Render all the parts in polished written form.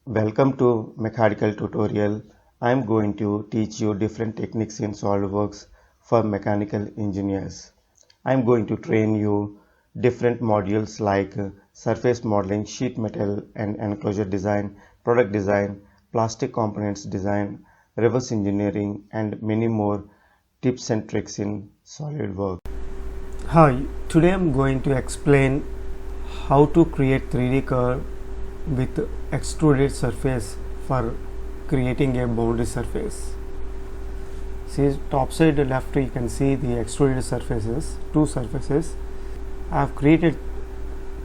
Welcome to mechanical tutorial. I am going to teach you different techniques in SoildWorks for mechanical engineers. I am going to train you different modules like surface modeling, sheet metal and enclosure design, product design, plastic components design, reverse engineering and many more tips and tricks in SolidWorks. Hi, today I'm going to explain how to create 3D curve with extruded surface for creating a boundary surface. See, top side left you can see the extruded surfaces, two surfaces. I have created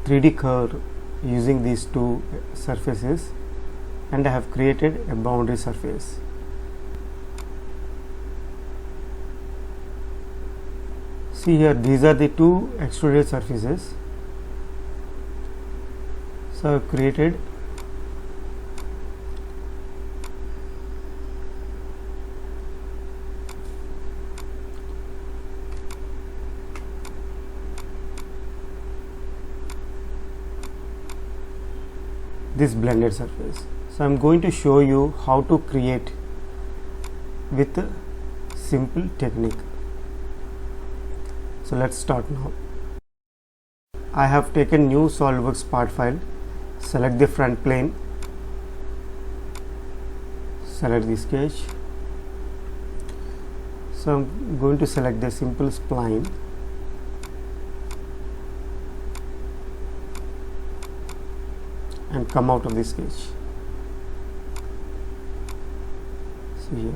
3D curve using these two surfaces and I have created a boundary surface. See here, these are the two extruded surfaces. So I have created this blended surface. So I am going to show you how to create with a simple technique. So let's start now. I have taken new SolidWorks part file. Select the front plane, select the sketch. So I'm going to select the simple spline and come out of the sketch. See here.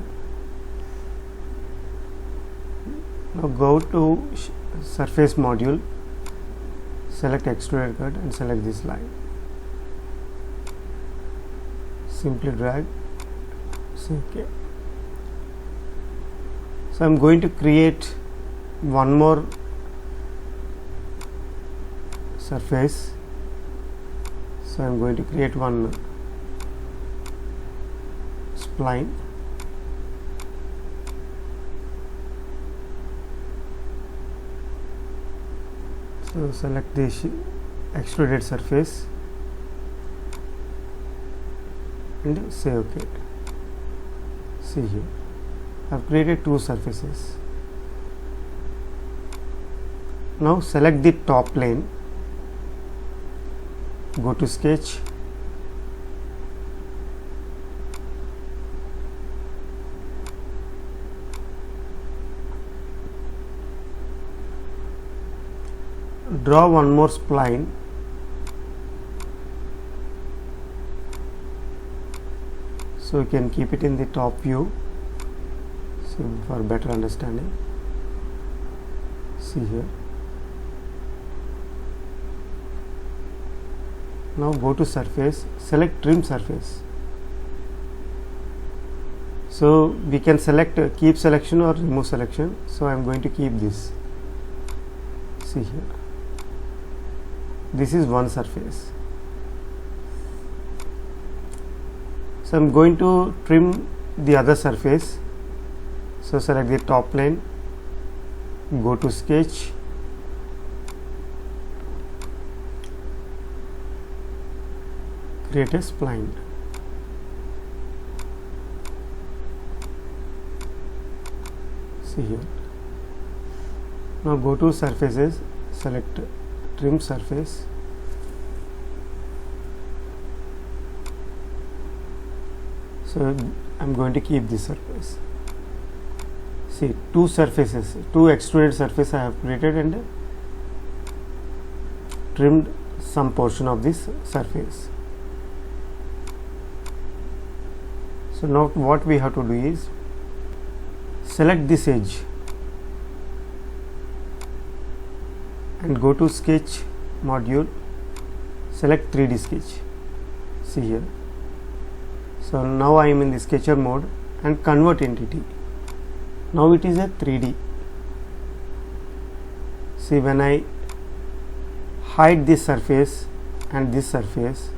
Now go to surface module, select extruded cut and select this line. Simply drag, say OK. So I am going to create one more surface. So I am going to create one spline. So select the extruded surface and say OK. See here, I have created two surfaces. Now select the top plane, go to sketch, draw one more spline, so you can keep it in the top view, so for better understanding. See here. Now go to surface, select trim surface. So we can select keep selection or remove selection. So I am going to keep this. See here. This is one surface. So I am going to trim the other surface. So select the top plane, go to sketch, create a spline. See here. Now go to surfaces, select trim surface. So I am going to keep this surface. See, two surfaces, two extruded surface I have created and trimmed some portion of this surface. So now what we have to do is select this edge and go to sketch module, select 3D sketch. See here. So now I am in the sketcher mode and convert entity. Now it is a 3D. See, when I hide this surface and this surface,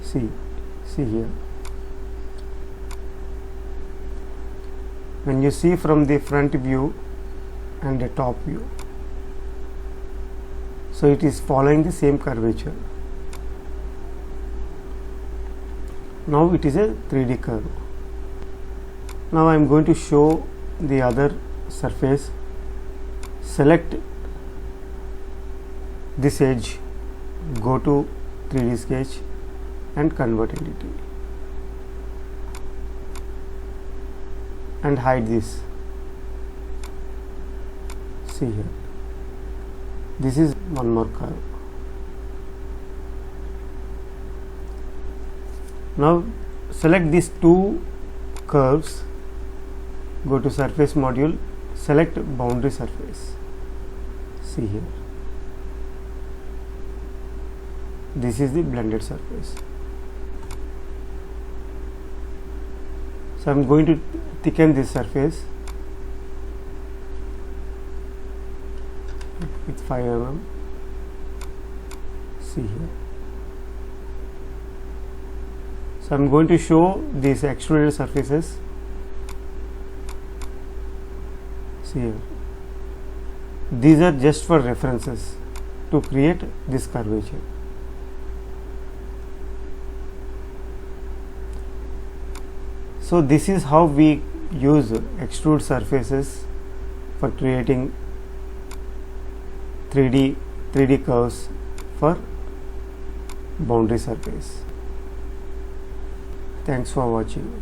see here. When you see from the front view and the top view, so it is following the same curvature. Now it is a 3D curve. Now I am going to show the other surface. Select this edge, go to 3D sketch and convert entity and hide this. See here, this is one more curve. Now select these two curves, go to surface module, select boundary surface. See here, this is the blended surface. So I am going to thicken this surface with 5 mm. See here. So I am going to show these extruded surfaces. See here. These are just for references to create this curvature. So this is how we use extrude surfaces for creating 3D curves for boundary surface. Thanks for watching.